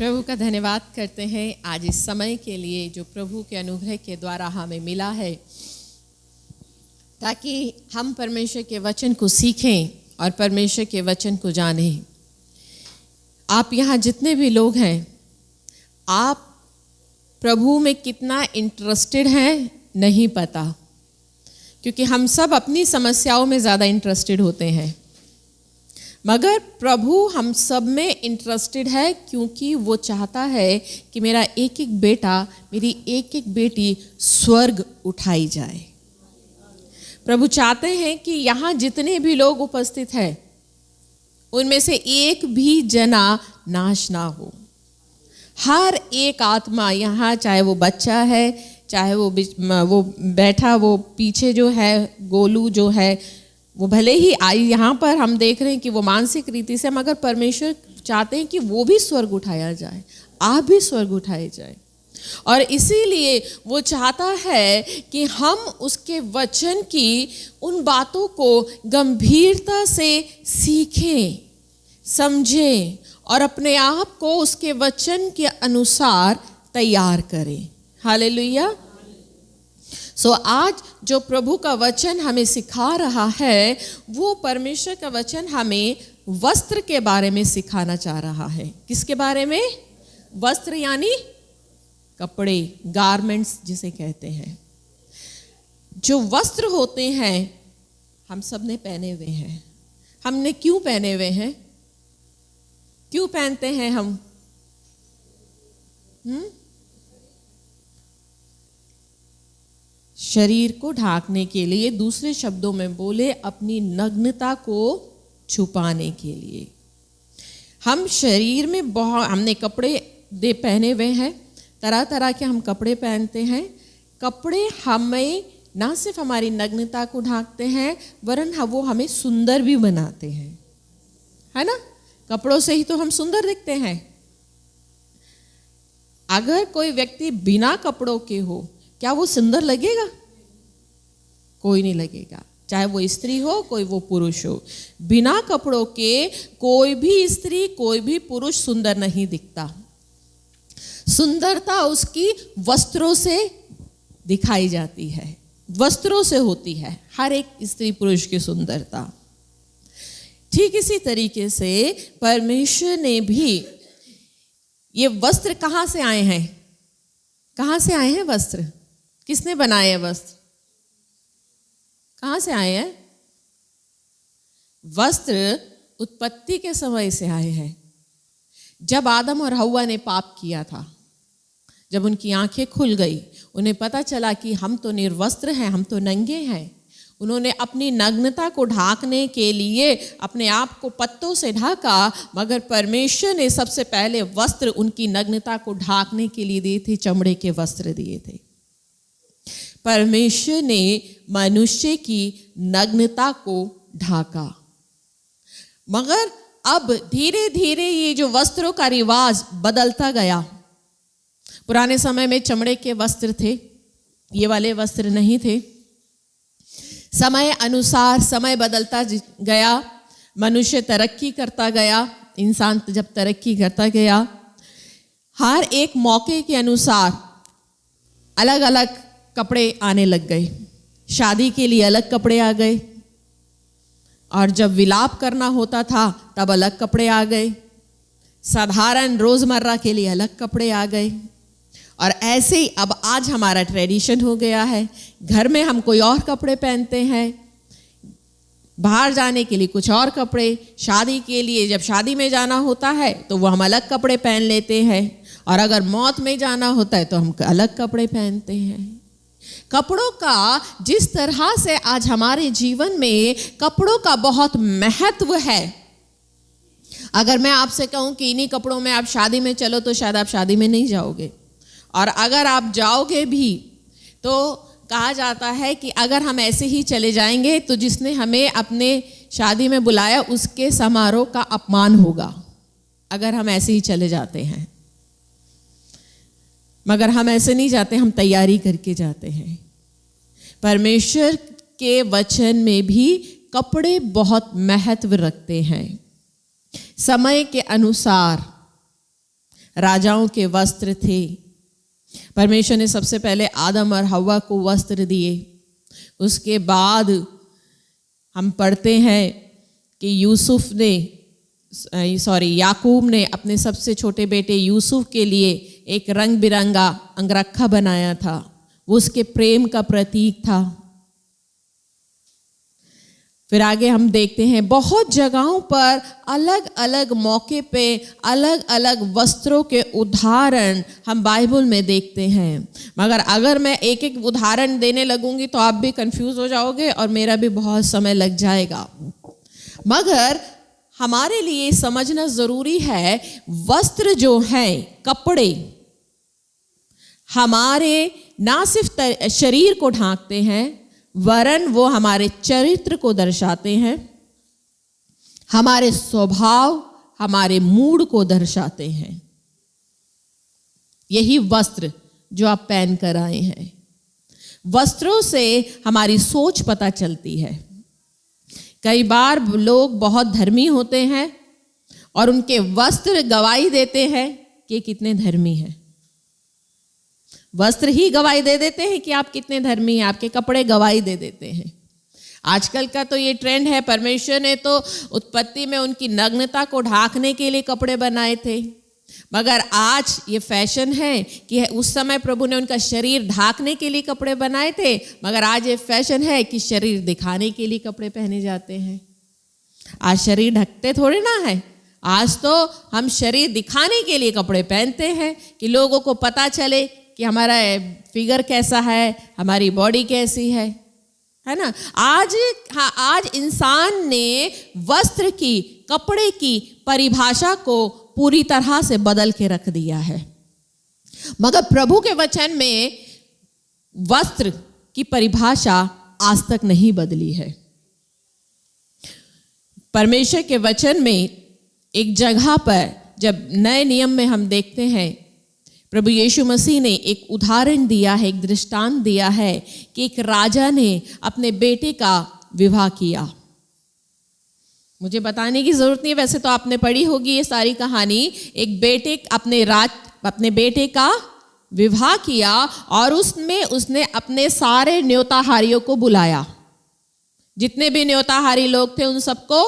प्रभु का धन्यवाद करते हैं आज इस समय के लिए जो प्रभु के अनुग्रह के द्वारा हमें मिला है, ताकि हम परमेश्वर के वचन को सीखें और परमेश्वर के वचन को जानें। आप यहाँ जितने भी लोग हैं, आप प्रभु में कितना इंटरेस्टेड हैं नहीं पता, क्योंकि हम सब अपनी समस्याओं में ज़्यादा इंटरेस्टेड होते हैं, मगर प्रभु हम सब में इंटरेस्टेड है, क्योंकि वो चाहता है कि मेरा एक एक बेटा, मेरी एक एक बेटी स्वर्ग उठाई जाए। प्रभु चाहते हैं कि यहाँ जितने भी लोग उपस्थित हैं, उनमें से एक भी जना नाश ना हो। हर एक आत्मा यहाँ, चाहे वो बच्चा है, चाहे वो बैठा, वो पीछे जो है गोलू जो है, वो भले ही आई यहाँ पर हम देख रहे हैं कि वो मानसिक रीति से, मगर परमेश्वर चाहते हैं कि वो भी स्वर्ग उठाया जाए, आप भी स्वर्ग उठाए जाए। और इसीलिए वो चाहता है कि हम उसके वचन की उन बातों को गंभीरता से सीखें, समझें और अपने आप को उसके वचन के अनुसार तैयार करें। हालेलुया। आज जो प्रभु का वचन हमें सिखा रहा है, वो परमेश्वर का वचन हमें वस्त्र के बारे में सिखाना चाह रहा है। किसके बारे में? वस्त्र यानी कपड़े, गारमेंट्स जिसे कहते हैं। जो वस्त्र होते हैं हम सब ने पहने हुए हैं। हमने क्यों पहने हुए हैं? क्यों पहनते हैं हम? शरीर को ढांकने के लिए, दूसरे शब्दों में बोले अपनी नग्नता को छुपाने के लिए। हम शरीर में हमने कपड़े पहने हुए हैं, तरह तरह के हम कपड़े पहनते हैं। कपड़े हमें ना सिर्फ हमारी नग्नता को ढांकते हैं, वरन वो हमें सुंदर भी बनाते हैं, है ना? कपड़ों से ही तो हम सुंदर दिखते हैं। अगर कोई व्यक्ति बिना कपड़ों के हो, क्या वो सुंदर लगेगा? कोई नहीं लगेगा, चाहे वो स्त्री हो, कोई वो पुरुष हो। बिना कपड़ों के कोई भी स्त्री, कोई भी पुरुष सुंदर नहीं दिखता। सुंदरता उसकी वस्त्रों से दिखाई जाती है, वस्त्रों से होती है हर एक स्त्री पुरुष की सुंदरता। ठीक इसी तरीके से परमेश्वर ने भी ये वस्त्र कहाँ से आए हैं? कहाँ से आए हैं वस्त्र? किसने बनाए हैं वस्त्र? कहाँ से आए हैं? वस्त्र उत्पत्ति के समय से आए हैं। जब आदम और हव्वा ने पाप किया था, जब उनकी आंखें खुल गई, उन्हें पता चला कि हम तो निर्वस्त्र हैं, हम तो नंगे हैं। उन्होंने अपनी नग्नता को ढांकने के लिए अपने आप को पत्तों से ढाका, मगर परमेश्वर ने सबसे पहले वस्त्र उनकी नग्नता को ढांकने के लिए दिए थे, चमड़े के वस्त्र दिए थे। परमेश्वर ने मनुष्य की नग्नता को ढाका, मगर अब धीरे धीरे ये जो वस्त्रों का रिवाज बदलता गया। पुराने समय में चमड़े के वस्त्र थे, ये वाले वस्त्र नहीं थे। समय अनुसार समय बदलता गया, मनुष्य तरक्की करता गया। इंसान जब तरक्की करता गया, हर एक मौके के अनुसार अलग अलग कपड़े आने लग गए। शादी के लिए अलग कपड़े आ गए, और जब विलाप करना होता था तब अलग कपड़े आ गए। साधारण रोजमर्रा के लिए अलग कपड़े आ गए। और ऐसे ही अब आज हमारा ट्रेडिशन हो गया है, घर में हम कोई और कपड़े पहनते हैं, बाहर जाने के लिए कुछ और कपड़े, शादी के लिए जब शादी में जाना होता है तो वो हम अलग कपड़े पहन लेते हैं, और अगर मौत में जाना होता है तो हम अलग कपड़े पहनते हैं। कपड़ों का जिस तरह से आज हमारे जीवन में कपड़ों का बहुत महत्व है। अगर मैं आपसे कहूं कि इन्हीं कपड़ों में आप शादी में चलो, तो शायद आप शादी में नहीं जाओगे, और अगर आप जाओगे भी तो कहा जाता है कि अगर हम ऐसे ही चले जाएंगे तो जिसने हमें अपने शादी में बुलाया उसके समारोह का अपमान होगा, अगर हम ऐसे ही चले जाते हैं। मगर हम ऐसे नहीं जाते, हम तैयारी करके जाते हैं। परमेश्वर के वचन में भी कपड़े बहुत महत्व रखते हैं। समय के अनुसार राजाओं के वस्त्र थे। परमेश्वर ने सबसे पहले आदम और हव्वा को वस्त्र दिए। उसके बाद हम पढ़ते हैं कि याकूब ने अपने सबसे छोटे बेटे यूसुफ के लिए एक रंग बिरंगा अंगरखा बनाया था। वो उसके प्रेम का प्रतीक था। फिर आगे हम देखते हैं बहुत जगहों पर अलग अलग मौके पे अलग अलग वस्त्रों के उदाहरण हम बाइबल में देखते हैं। मगर अगर मैं एक एक उदाहरण देने लगूंगी तो आप भी कंफ्यूज हो जाओगे और मेरा भी बहुत समय लग जाएगा। मगर हमारे लिए समझना जरूरी है, वस्त्र जो हैं, कपड़े हमारे ना सिर्फ शरीर को ढांकते हैं, वरन वो हमारे चरित्र को दर्शाते हैं, हमारे स्वभाव, हमारे मूड को दर्शाते हैं। यही वस्त्र जो आप पहन कर आए हैं। वस्त्रों से हमारी सोच पता चलती है। कई बार लोग बहुत धर्मी होते हैं और उनके वस्त्र गवाही देते हैं कि कितने धर्मी हैं। वस्त्र ही गवाही दे देते हैं कि आप कितने धर्मी हैं, आपके कपड़े गवाही दे देते हैं। आजकल का तो ये ट्रेंड है। परमेश्वर ने तो उत्पत्ति में उनकी नग्नता को ढांकने के लिए कपड़े बनाए थे, मगर आज ये फैशन है कि उस समय प्रभु ने उनका शरीर ढांकने के लिए कपड़े बनाए थे, मगर आज ये फैशन है कि शरीर दिखाने के लिए कपड़े पहने जाते हैं। आज शरीर ढकते थोड़े ना है, आज तो हम शरीर दिखाने के लिए कपड़े पहनते हैं कि लोगों को पता चले कि हमारा फिगर कैसा है, हमारी बॉडी कैसी है ना। आज इंसान ने वस्त्र की, कपड़े की परिभाषा को पूरी तरह से बदल के रख दिया है। मगर प्रभु के वचन में वस्त्र की परिभाषा आज तक नहीं बदली है। परमेश्वर के वचन में एक जगह पर जब नए नियम में हम देखते हैं, प्रभु यीशु मसीह ने एक उदाहरण दिया है, एक दृष्टांत दिया है कि एक राजा ने अपने बेटे का विवाह किया। मुझे बताने की जरूरत नहीं, वैसे तो आपने पढ़ी होगी ये सारी कहानी। एक बेटे अपने बेटे का विवाह किया और उसमें उसने अपने सारे न्योताहारियों को बुलाया। जितने भी न्योताहारी लोग थे उन सबको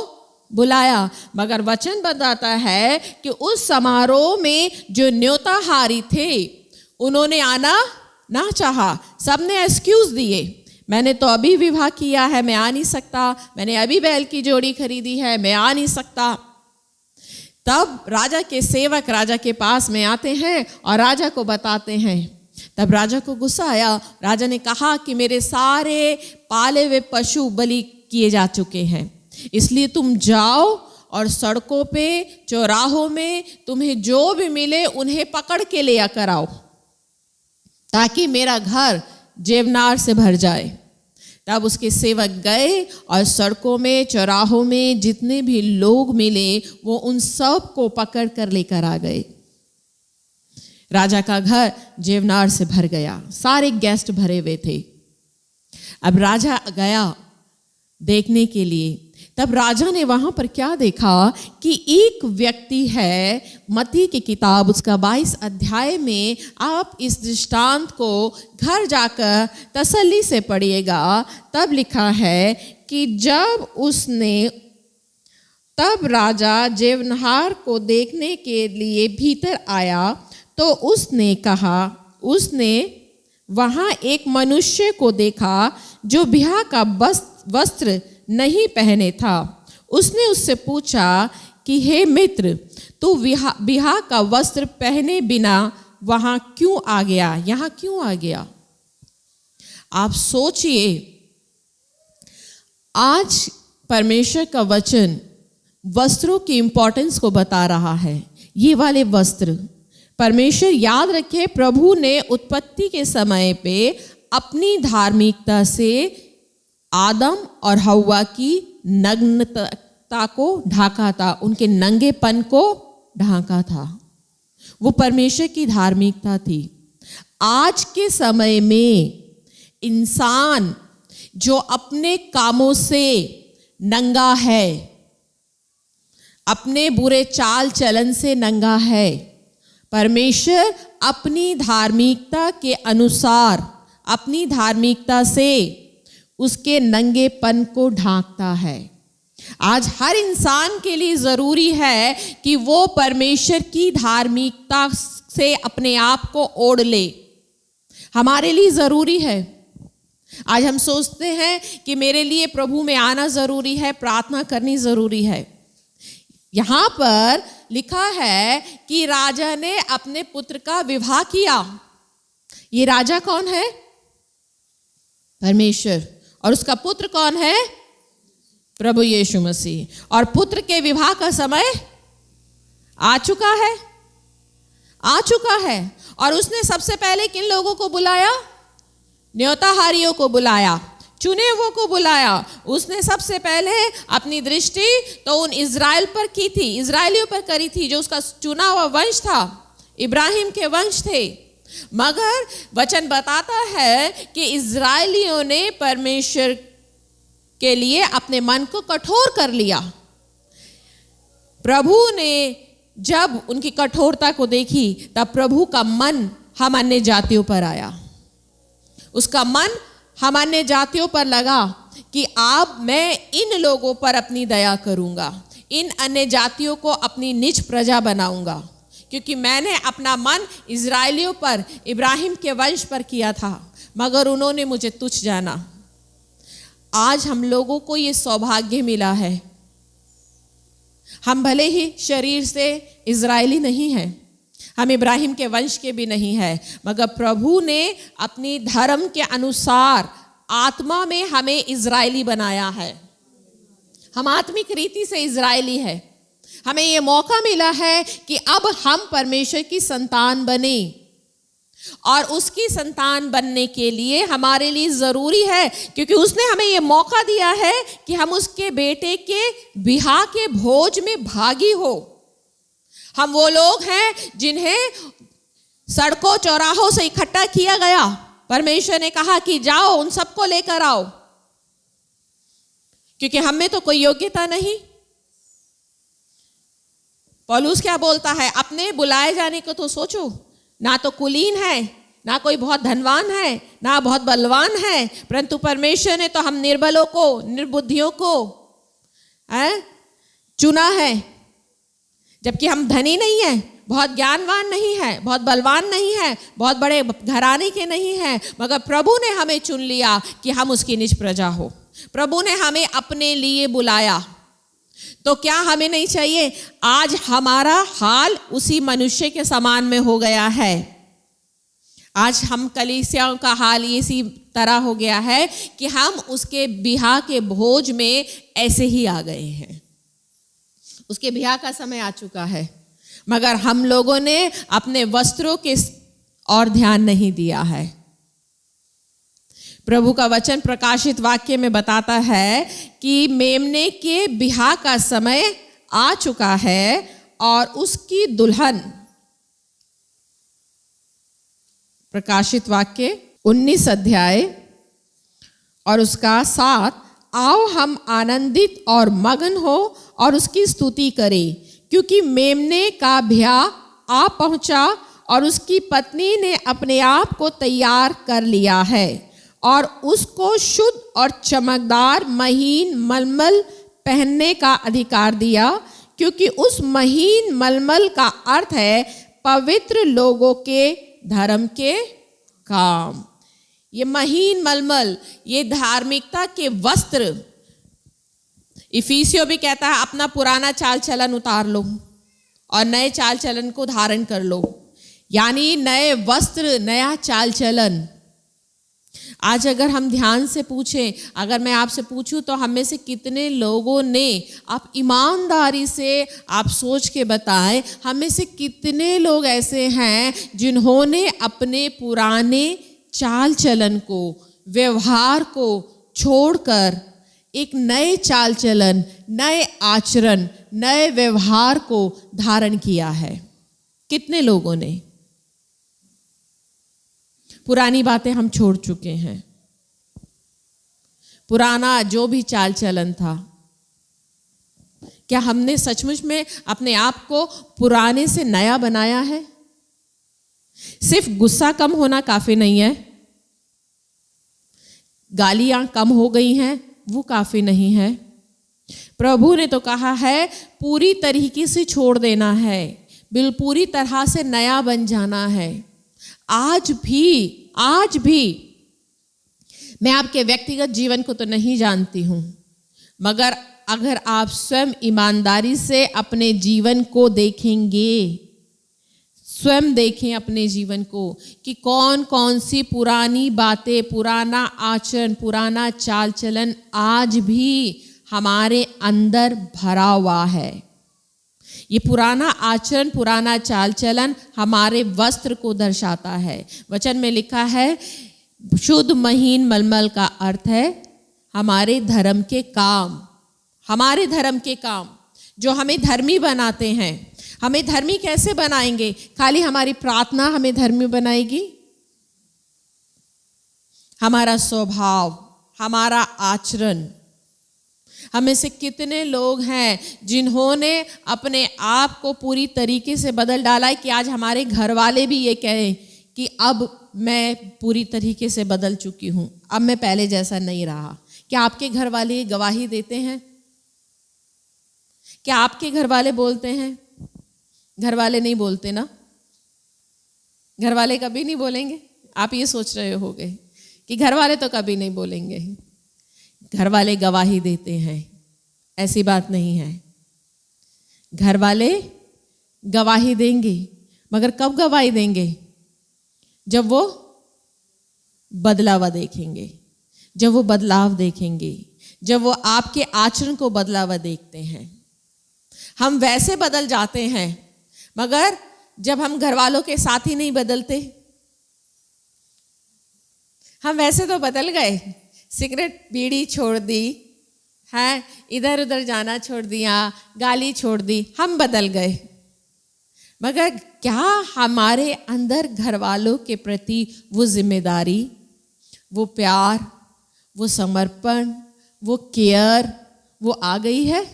बुलाया। मगर वचन बताता है कि उस समारोह में जो न्योताहारी थे उन्होंने आना ना चाहा। सबने एक्सक्यूज दिए, मैंने तो अभी विवाह किया है, मैं आ नहीं सकता, मैंने अभी बैल की जोड़ी खरीदी है, मैं आ नहीं सकता। तब राजा के सेवक राजा के पास में आते हैं और राजा को बताते हैं। तब राजा को गुस्सा आया। राजा ने कहा कि मेरे सारे पाले हुए पशु बलि किए जा चुके हैं, इसलिए तुम जाओ और सड़कों पे, चौराहों में तुम्हें जो भी मिले उन्हें पकड़ के ले आकर आओ, ताकि मेरा घर जेवनार से भर जाए। तब उसके सेवक गए और सड़कों में, चौराहों में जितने भी लोग मिले वो उन सब को पकड़ कर लेकर आ गए। राजा का घर जेवनार से भर गया, सारे गेस्ट भरे हुए थे। अब राजा गया देखने के लिए। तब राजा ने वहां पर क्या देखा कि एक व्यक्ति है, मत्ती की किताब उसका 22 अध्याय में, आप इस दृष्टांत को घर जाकर तसल्ली से पढ़िएगा। तब लिखा है कि तब राजा जेवनहार को देखने के लिए भीतर आया तो उसने वहां एक मनुष्य को देखा जो ब्याह का वस्त्र नहीं पहने था। उसने उससे पूछा कि हे मित्र, तू ब्याह का वस्त्र पहने बिना वहां क्यों आ गया, यहां क्यों आ गया? आप सोचिए, आज परमेश्वर का वचन वस्त्रों की इंपॉर्टेंस को बता रहा है। ये वाले वस्त्र परमेश्वर, याद रखे, प्रभु ने उत्पत्ति के समय पे अपनी धार्मिकता से आदम और हव्वा की नग्नता को ढाका था, उनके नंगेपन को ढाका था। वो परमेश्वर की धार्मिकता थी। आज के समय में इंसान जो अपने कामों से नंगा है, अपने बुरे चाल चलन से नंगा है, परमेश्वर अपनी धार्मिकता के अनुसार, अपनी धार्मिकता से उसके नंगेपन को ढांकता है। आज हर इंसान के लिए जरूरी है कि वो परमेश्वर की धार्मिकता से अपने आप को ओढ़ ले। हमारे लिए जरूरी है। आज हम सोचते हैं कि मेरे लिए प्रभु में आना जरूरी है, प्रार्थना करनी जरूरी है। यहां पर लिखा है कि राजा ने अपने पुत्र का विवाह किया। ये राजा कौन है? परमेश्वर। और उसका पुत्र कौन है? प्रभु यीशु मसीह। और पुत्र के विवाह का समय आ चुका है, आ चुका है। और उसने सबसे पहले किन लोगों को बुलाया? न्योताहारियों को बुलाया, चुने हुओं को बुलाया। उसने सबसे पहले अपनी दृष्टि तो उन इज़राइल पर की थी, इज़राइलियों पर करी थी, जो उसका चुना हुआ वंश था, इब्राहिम के वंश थे। मगर वचन बताता है कि इज़राइलियों ने परमेश्वर के लिए अपने मन को कठोर कर लिया। प्रभु ने जब उनकी कठोरता को देखी, तब प्रभु का मन हम अन्य जातियों पर आया। उसका मन हम अन्य जातियों पर लगा कि अब मैं इन लोगों पर अपनी दया करूंगा, इन अन्य जातियों को अपनी निज प्रजा बनाऊंगा, क्योंकि मैंने अपना मन इज़राइलियों पर, इब्राहिम के वंश पर किया था, मगर उन्होंने मुझे तुच्छ जाना। आज हम लोगों को ये सौभाग्य मिला है। हम भले ही शरीर से इज़राइली नहीं हैं, हम इब्राहिम के वंश के भी नहीं हैं, मगर प्रभु ने अपनी धर्म के अनुसार आत्मा में हमें इज़राइली बनाया है। हम आत्मिक रीति से इज़राइली है। हमें ये मौका मिला है कि अब हम परमेश्वर की संतान बने, और उसकी संतान बनने के लिए हमारे लिए जरूरी है, क्योंकि उसने हमें ये मौका दिया है कि हम उसके बेटे के बिहा के भोज में भागी हो। हम वो लोग हैं जिन्हें सड़कों चौराहों से इकट्ठा किया गया। परमेश्वर ने कहा कि जाओ उन सबको लेकर आओ, क्योंकि हम में तो कोई योग्यता नहीं। पौलुस क्या बोलता है? अपने बुलाए जाने को तो सोचो। ना तो कुलीन है, ना कोई बहुत धनवान है, ना बहुत बलवान है, परंतु परमेश्वर ने तो हम निर्बलों को, निर्बुद्धियों को चुना है। जबकि हम धनी नहीं हैं, बहुत ज्ञानवान नहीं है, बहुत बलवान नहीं है, बहुत बड़े घराने के नहीं हैं, मगर प्रभु ने हमें चुन लिया कि हम उसकी निज प्रजा हो। प्रभु ने हमें अपने लिए बुलाया। तो क्या हमें नहीं चाहिए? आज हमारा हाल उसी मनुष्य के समान में हो गया है। आज हम कलीसियाओं का हाल इसी तरह हो गया है कि हम उसके बिहा के भोज में ऐसे ही आ गए हैं। उसके बिहा का समय आ चुका है, मगर हम लोगों ने अपने वस्त्रों के और ध्यान नहीं दिया है। प्रभु का वचन प्रकाशित वाक्य में बताता है कि मेमने के बिहा का समय आ चुका है और उसकी दुल्हन, प्रकाशित वाक्य 19 अध्याय और उसका 7, आओ हम आनंदित और मगन हो और उसकी स्तुति करें, क्योंकि मेमने का ब्याह आ पहुंचा और उसकी पत्नी ने अपने आप को तैयार कर लिया है और उसको शुद्ध और चमकदार महीन मलमल पहनने का अधिकार दिया, क्योंकि उस महीन मलमल का अर्थ है पवित्र लोगों के धर्म के काम। ये महीन मलमल, ये धार्मिकता के वस्त्र। इफिसियों भी कहता है अपना पुराना चाल चलन उतार लो और नए चाल चलन को धारण कर लो, यानी नए वस्त्र, नया चाल चलन। आज अगर हम ध्यान से पूछें, अगर मैं आपसे पूछूं तो हम में से कितने लोगों ने, आप ईमानदारी से आप सोच के बताएं, हम में से कितने लोग ऐसे हैं जिन्होंने अपने पुराने चाल चलन को, व्यवहार को छोड़कर एक नए चाल चलन, नए आचरण, नए व्यवहार को धारण किया है? कितने लोगों ने? पुरानी बातें हम छोड़ चुके हैं। पुराना जो भी चाल चलन था, क्या हमने सचमुच में अपने आप को पुराने से नया बनाया है? सिर्फ गुस्सा कम होना काफी नहीं है, गालियां कम हो गई हैं वो काफी नहीं है। प्रभु ने तो कहा है पूरी तरीके से छोड़ देना है, पूरी तरह से नया बन जाना है। आज भी मैं आपके व्यक्तिगत जीवन को तो नहीं जानती हूं, मगर अगर आप स्वयं ईमानदारी से अपने जीवन को देखेंगे, स्वयं देखें अपने जीवन को कि कौन कौन सी पुरानी बातें, पुराना आचरण, पुराना चाल चलन आज भी हमारे अंदर भरा हुआ है। ये पुराना आचरण, पुराना चाल चलन हमारे वस्त्र को दर्शाता है। वचन में लिखा है शुद्ध महीन मलमल का अर्थ है हमारे धर्म के काम, हमारे धर्म के काम जो हमें धर्मी बनाते हैं। हमें धर्मी कैसे बनाएंगे? खाली हमारी प्रार्थना हमें धर्मी बनाएगी? हमारा स्वभाव, हमारा आचरण। हमें से कितने लोग हैं जिन्होंने अपने आप को पूरी तरीके से बदल डाला है कि आज हमारे घर वाले भी ये कहें कि अब मैं पूरी तरीके से बदल चुकी हूं, अब मैं पहले जैसा नहीं रहा। क्या आपके घर वाले गवाही देते हैं? क्या आपके घर वाले बोलते हैं? घर वाले नहीं बोलते ना, घर वाले कभी नहीं बोलेंगे। आप ये सोच रहे होगे कि घर वाले तो कभी नहीं बोलेंगे। घर वाले गवाही देते हैं, ऐसी बात नहीं है। घर वाले गवाही देंगे, मगर कब गवाही देंगे? जब वो बदलाव देखेंगे, जब वो बदलाव देखेंगे, जब वो आपके आचरण को बदलाव देखते हैं। हम वैसे बदल जाते हैं, मगर जब हम घर वालों के साथ ही नहीं बदलते। हम वैसे तो बदल गए, सिगरेट बीड़ी छोड़ दी है, इधर उधर जाना छोड़ दिया, गाली छोड़ दी, हम बदल गए। मगर क्या हमारे अंदर घर वालों के प्रति वो जिम्मेदारी, वो प्यार, वो समर्पण, वो केयर वो आ गई है?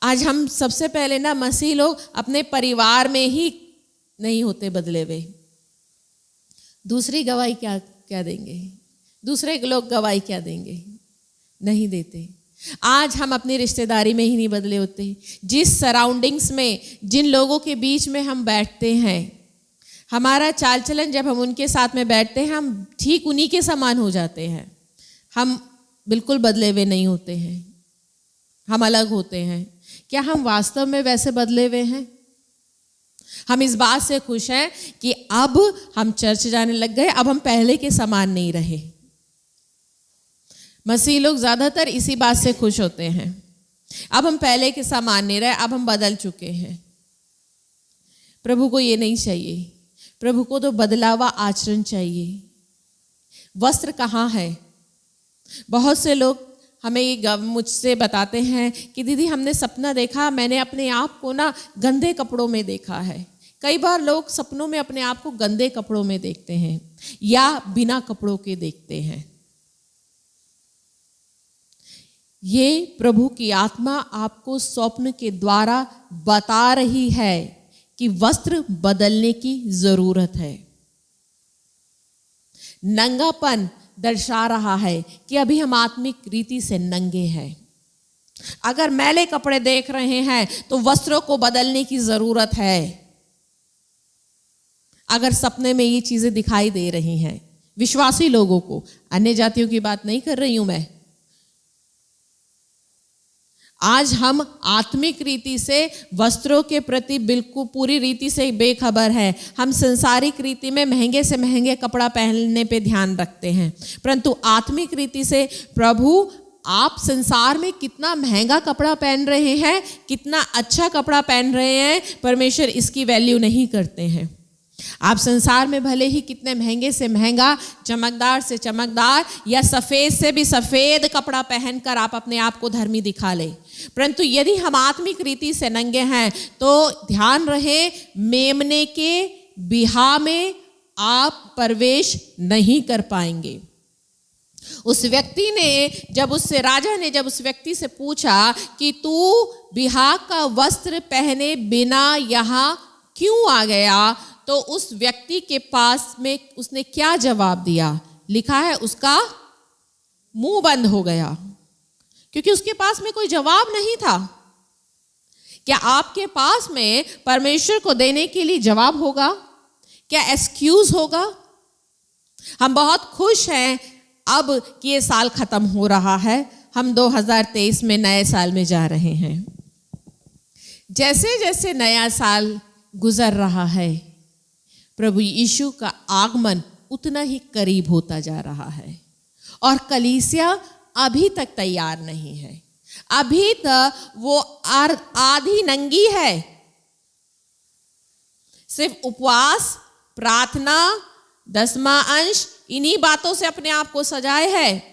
आज हम सबसे पहले ना मसीह लोग अपने परिवार में ही नहीं होते बदले हुए। दूसरी गवाही क्या देंगे? दूसरे लोग गवाही क्या देंगे? नहीं देते। आज हम अपनी रिश्तेदारी में ही नहीं बदले होते। जिस सराउंडिंग्स में, जिन लोगों के बीच में हम बैठते हैं, हमारा चाल चलन जब हम उनके साथ में बैठते हैं, हम ठीक उन्हीं के समान हो जाते हैं। हम बिल्कुल बदले हुए नहीं होते हैं, हम अलग होते हैं। क्या हम वास्तव में वैसे बदले हुए हैं? हम इस बात से खुश हैं कि अब हम चर्च जाने लग गए, अब हम पहले के समान नहीं रहे। मसीह लोग ज्यादातर इसी बात से खुश होते हैं, अब हम पहले के समान नहीं रहे, अब हम बदल चुके हैं। प्रभु को ये नहीं चाहिए। प्रभु को तो बदलावा आचरण चाहिए। वस्त्र कहाँ है? बहुत से लोग हमें ये मुझसे बताते हैं कि दीदी हमने सपना देखा, मैंने अपने आप को ना गंदे कपड़ों में देखा है। कई बार लोग सपनों में अपने आप को गंदे कपड़ों में देखते हैं या बिना कपड़ों के देखते हैं। ये प्रभु की आत्मा आपको स्वप्न के द्वारा बता रही है कि वस्त्र बदलने की जरूरत है। नंगापन दर्शा रहा है कि अभी हम आत्मिक रीति से नंगे हैं। अगर मैले कपड़े देख रहे हैं तो वस्त्रों को बदलने की जरूरत है। अगर सपने में ये चीजें दिखाई दे रही हैं विश्वासी लोगों को, अन्य जातियों की बात नहीं कर रही हूं मैं। आज हम आत्मिक रीति से वस्त्रों के प्रति बिल्कुल पूरी रीति से बेखबर है। हम संसारिक रीति में महंगे से महंगे कपड़ा पहनने पे ध्यान रखते हैं, परंतु आत्मिक रीति से प्रभु आप संसार में कितना महंगा कपड़ा पहन रहे हैं, कितना अच्छा कपड़ा पहन रहे हैं, परमेश्वर इसकी वैल्यू नहीं करते हैं। आप संसार में भले ही कितने महंगे से महंगा, चमकदार से चमकदार या सफेद से भी सफेद कपड़ा पहनकर आप अपने आप को धर्मी दिखा ले, परंतु यदि हम आत्मिक रीति से नंगे हैं तो ध्यान रहे मेमने के बिहा में आप प्रवेश नहीं कर पाएंगे। उस व्यक्ति ने राजा ने जब उस व्यक्ति से पूछा कि तू बिहा का वस्त्र पहने बिना यहाँ क्यों आ गया, तो उस व्यक्ति के पास में उसने क्या जवाब दिया? लिखा है उसका मुंह बंद हो गया, क्योंकि उसके पास में कोई जवाब नहीं था। क्या आपके पास में परमेश्वर को देने के लिए जवाब होगा? क्या एक्सक्यूज होगा? हम बहुत खुश हैं अब कि ये साल खत्म हो रहा है, हम 2023 में नए साल में जा रहे हैं। जैसे जैसे नया साल गुजर रहा है, प्रभु यीशु का आगमन उतना ही करीब होता जा रहा है, और कलीसिया अभी तक तैयार नहीं है। अभी तक वो आधी नंगी है। सिर्फ उपवास, प्रार्थना, 10वां अंश, इन्हीं बातों से अपने आप को सजाए है,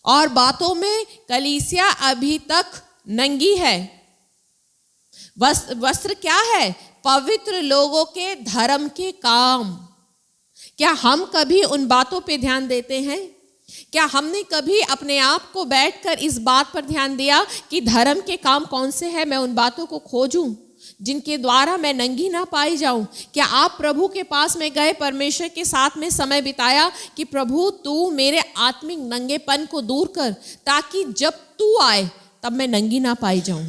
और बातों में कलीसिया अभी तक नंगी है। वस्त्र क्या है? पवित्र लोगों के धर्म के काम। क्या हम कभी उन बातों पे ध्यान देते हैं? क्या हमने कभी अपने आप को बैठकर इस बात पर ध्यान दिया कि धर्म के काम कौन से हैं? मैं उन बातों को खोजूं जिनके द्वारा मैं नंगी ना पाई जाऊं। क्या आप प्रभु के पास में गए, परमेश्वर के साथ में समय बिताया कि प्रभु तू मेरे आत्मिक नंगेपन को दूर कर, ताकि जब तू आए तब मैं नंगी ना पाई जाऊं,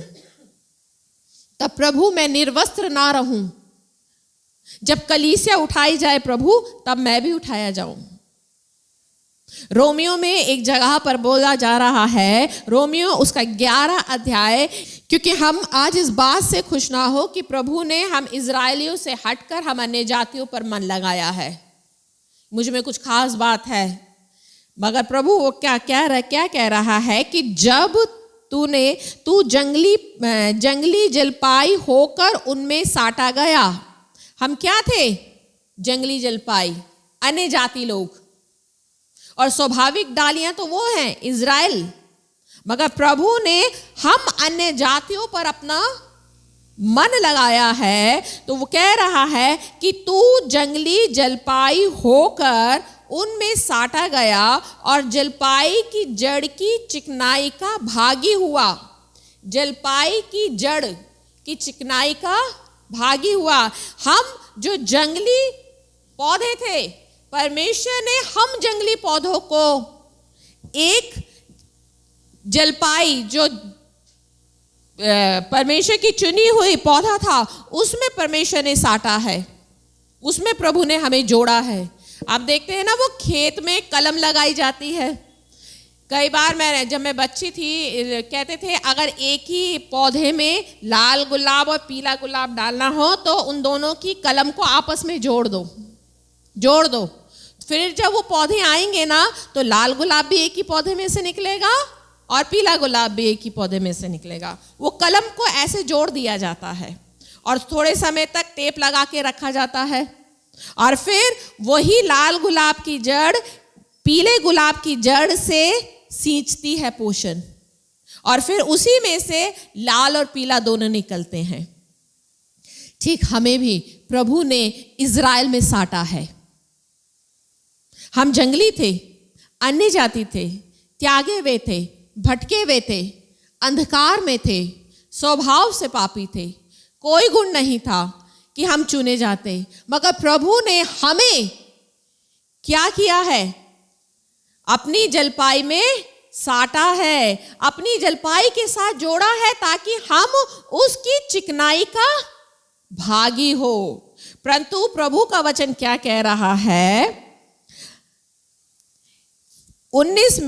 तब प्रभु मैं निर्वस्त्र ना रहूं। जब कलीसिया उठाई जाए प्रभु, तब मैं भी उठाया जाऊं। रोमियो में एक जगह पर बोला जा रहा है, रोमियो उसका 11 अध्याय, क्योंकि हम आज इस बात से खुश ना हो कि प्रभु ने हम इजरायलियों से हटकर हम अन्य जातियों पर मन लगाया है। मुझ में कुछ खास बात है, मगर प्रभु वो क्या कह रहा है कि जब तू जंगली जलपाई होकर उनमें साटा गया। हम क्या थे? जंगली जलपाई, अन्य जाति लोग, और स्वाभाविक डालियां तो वो हैं इज़राइल। मगर प्रभु ने हम अन्य जातियों पर अपना मन लगाया है, तो वो कह रहा है कि तू जंगली जलपाई होकर उनमें साटा गया और जलपाई की जड़ की चिकनाई का भागी हुआ। जलपाई की जड़ की चिकनाई का भागी हुआ। हम जो जंगली पौधे थे, परमेश्वर ने हम जंगली पौधों को एक जलपाई जो परमेश्वर की चुनी हुई पौधा था, उसमें परमेश्वर ने साटा है, उसमें प्रभु ने हमें जोड़ा है। आप देखते हैं ना, वो खेत में कलम लगाई जाती है। कई बार जब मैं बच्ची थी, कहते थे अगर एक ही पौधे में लाल गुलाब और पीला गुलाब डालना हो तो उन दोनों की कलम को आपस में जोड़ दो। फिर जब वो पौधे आएंगे ना, तो लाल गुलाब भी एक ही पौधे में से निकलेगा और पीला गुलाब भी एक ही पौधे में से निकलेगा। वो कलम को ऐसे जोड़ दिया जाता है और थोड़े समय तक टेप लगा के रखा जाता है, और फिर वही लाल गुलाब की जड़ पीले गुलाब की जड़ से सींचती है पोषण, और फिर उसी में से लाल और पीला दोनों निकलते हैं। ठीक हमें भी प्रभु ने इज़राइल में साटा है। हम जंगली थे, अन्य जाति थे, त्यागे हुए थे, भटके हुए थे, अंधकार में थे, स्वभाव से पापी थे, कोई गुण नहीं था कि हम चुने जाते। मगर प्रभु ने हमें क्या किया है? अपनी जलपाई में साटा है, अपनी जलपाई के साथ जोड़ा है, ताकि हम उसकी चिकनाई का भागी हो। परंतु प्रभु का वचन क्या कह रहा है? 18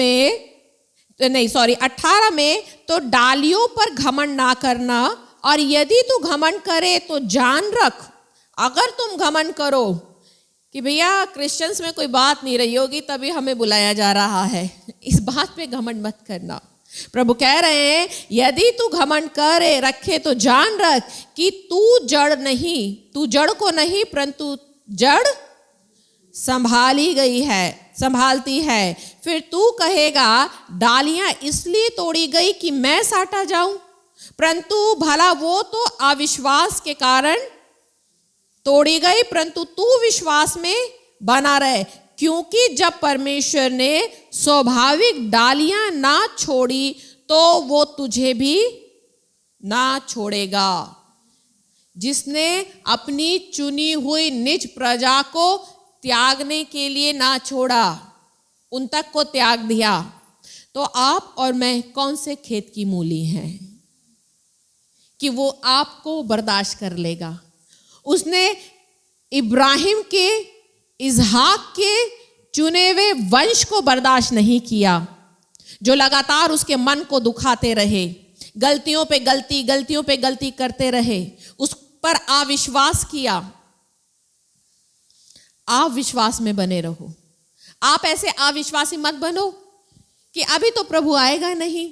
में, तो डालियों पर घमंड ना करना, और यदि तू घमंड करे तो जान रख, अगर तुम घमंड करो कि भैया क्रिश्चियंस में कोई बात नहीं रही होगी तभी हमें बुलाया जा रहा है, इस बात पे घमंड मत करना। प्रभु कह रहे हैं यदि तू घमंड करे रखे तो जान रख कि तू जड़ को नहीं परंतु जड़ संभालती है। फिर तू कहेगा डालियां इसलिए तोड़ी गई कि मैं साटा जाऊं, परंतु भला वो तो अविश्वास के कारण तोड़ी गई, परंतु तू विश्वास में बना रहे, क्योंकि जब परमेश्वर ने स्वाभाविक डालियां ना छोड़ी तो वो तुझे भी ना छोड़ेगा। जिसने अपनी चुनी हुई निज प्रजा को त्यागने के लिए ना छोड़ा, उन तक को त्याग दिया, तो आप और मैं कौन से खेत की मूली हैं कि वो आपको बर्दाश्त कर लेगा। उसने इब्राहिम के, इसहाक के चुने हुए वंश को बर्दाश्त नहीं किया, जो लगातार उसके मन को दुखाते रहे, गलतियों पे गलती करते रहे, उस पर अविश्वास किया। आप विश्वास में बने रहो। आप ऐसे अविश्वासी मत बनो कि अभी तो प्रभु आएगा नहीं,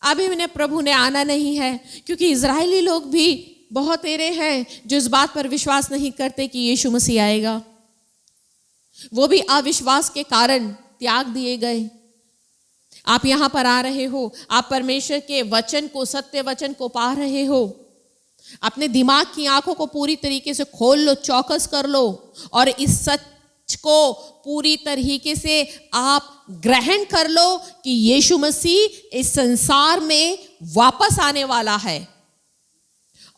अभी प्रभु ने आना नहीं है, क्योंकि इजरायली लोग भी बहुत तेरे हैं जो इस बात पर विश्वास नहीं करते कि यीशु मसीह आएगा। वो भी अविश्वास के कारण त्याग दिए गए। आप यहां पर आ रहे हो, आप परमेश्वर के वचन को, सत्य वचन को पा रहे हो। अपने दिमाग की आंखों को पूरी तरीके से खोल लो, चौकस कर लो और इस सच को पूरी तरीके से आप ग्रहण कर लो कि यीशु मसीह इस संसार में वापस आने वाला है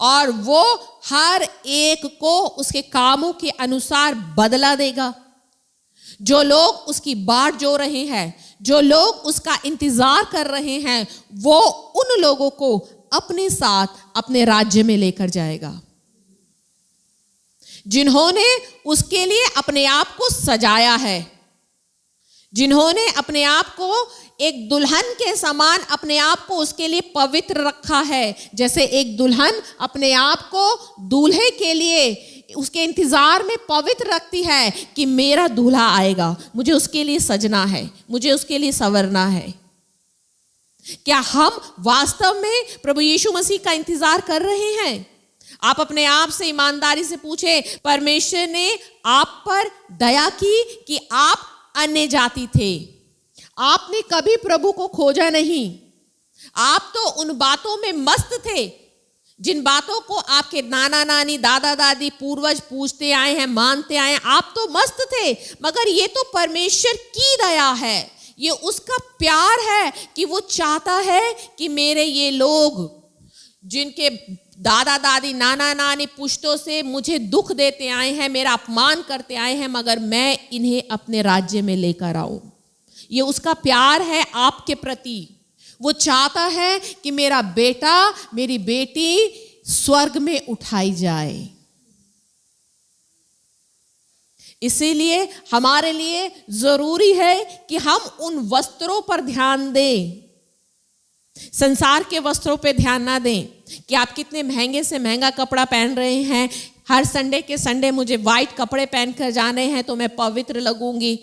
और वो हर एक को उसके कामों के अनुसार बदला देगा। जो लोग उसकी बाट जो रहे हैं, जो लोग उसका इंतजार कर रहे हैं, वो उन लोगों को अपने साथ अपने राज्य में लेकर जाएगा। जिन्होंने उसके लिए अपने आप को सजाया है, जिन्होंने अपने आप को एक दुल्हन के समान अपने आप को उसके लिए पवित्र रखा है, जैसे एक दुल्हन अपने आप को दूल्हे के लिए उसके इंतजार में पवित्र रखती है कि मेरा दूल्हा आएगा, मुझे उसके लिए सजना है, मुझे उसके लिए संवरना है। क्या हम वास्तव में प्रभु यीशु मसीह का इंतजार कर रहे हैं? आप अपने आप से ईमानदारी से पूछे, परमेश्वर ने आप पर दया की कि आप अन्य जाति थे, आपने कभी प्रभु को खोजा नहीं। आप तो उन बातों में मस्त थे जिन बातों को आपके नाना नानी, दादा दादी, पूर्वज पूछते आए हैं, मानते आए हैं। आप तो मस्त थे, मगर ये तो परमेश्वर की दया है, ये उसका प्यार है कि वो चाहता है कि मेरे ये लोग जिनके दादा दादी, नाना नानी पुश्तों से मुझे दुख देते आए हैं, मेरा अपमान करते आए हैं, मगर मैं इन्हें अपने राज्य में लेकर आऊं। ये उसका प्यार है आपके प्रति। वो चाहता है कि मेरा बेटा, मेरी बेटी स्वर्ग में उठाई जाए। इसीलिए हमारे लिए जरूरी है कि हम उन वस्त्रों पर ध्यान दें, संसार के वस्त्रों पर ध्यान ना दें कि आप कितने महंगे से महंगा कपड़ा पहन रहे हैं, हर संडे के संडे मुझे वाइट कपड़े पहनकर जाने हैं तो मैं पवित्र लगूंगी।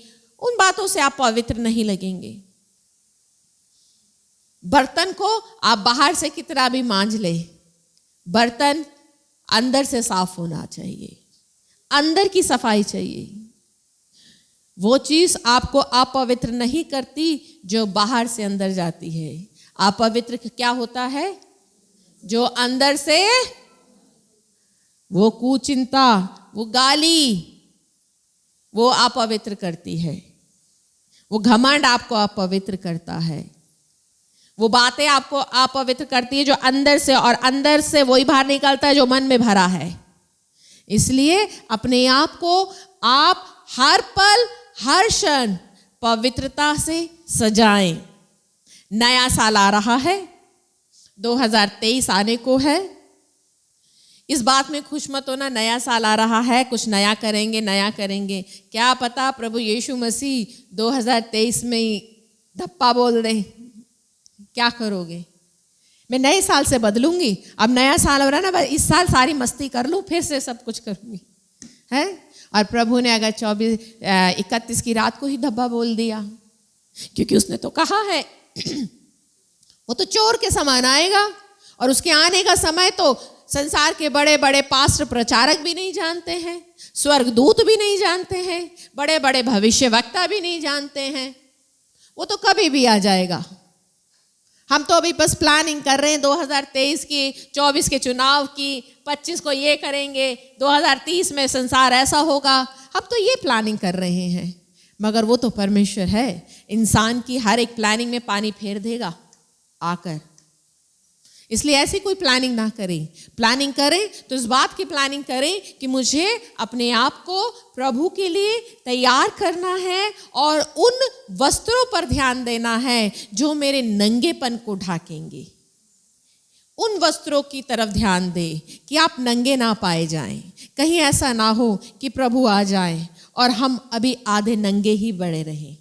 उन बातों से आप पवित्र नहीं लगेंगे। बर्तन को आप बाहर से कितना भी मांज ले, बर्तन अंदर से साफ होना चाहिए, अंदर की सफाई चाहिए। वो चीज आपको अपवित्र नहीं करती जो बाहर से अंदर जाती है। अपवित्र क्या होता है? जो अंदर से, वो कुचिंता, वो गाली, वो अपवित्र करती है। वो घमंड आपको अपवित्र करता है। वो बातें आपको अपवित्र करती है जो अंदर से, और अंदर से वही बाहर निकलता है जो मन में भरा है। इसलिए अपने आप को आप हर पल, हर क्षण पवित्रता से सजाएं। नया साल आ रहा है, 2023 आने को है। इस बात में खुश मत होना, नया साल आ रहा है, कुछ नया करेंगे, नया करेंगे। क्या पता प्रभु यीशु मसीह 2023 में ही धप्पा बोल दें। क्या करोगे? मैं नए साल से बदलूंगी, अब नया साल हो रहा है ना, इस साल सारी मस्ती कर लूं, फिर से सब कुछ करूंगी, है। और प्रभु ने अगर 31 की रात को ही धब्बा बोल दिया, क्योंकि उसने तो कहा है वो तो चोर के समान आएगा, और उसके आने का समय तो संसार के बड़े बड़े पास्टर प्रचारक भी नहीं जानते हैं, स्वर्गदूत भी नहीं जानते हैं, बड़े बड़े भविष्यवक्ता भी नहीं जानते हैं। वो तो कभी भी आ जाएगा। हम तो अभी बस प्लानिंग कर रहे हैं 2023 की, 24 के चुनाव की, 25 को ये करेंगे, 2030 में संसार ऐसा होगा। हम तो ये प्लानिंग कर रहे हैं, मगर वो तो परमेश्वर है, इंसान की हर एक प्लानिंग में पानी फेर देगा आकर। इसलिए ऐसी कोई प्लानिंग ना करें। प्लानिंग करें तो इस बात की प्लानिंग करें कि मुझे अपने आप को प्रभु के लिए तैयार करना है और उन वस्त्रों पर ध्यान देना है जो मेरे नंगेपन को ढाकेंगे। उन वस्त्रों की तरफ ध्यान दे कि आप नंगे ना पाए जाएं। कहीं ऐसा ना हो कि प्रभु आ जाए और हम अभी आधे नंगे ही बड़े रहें।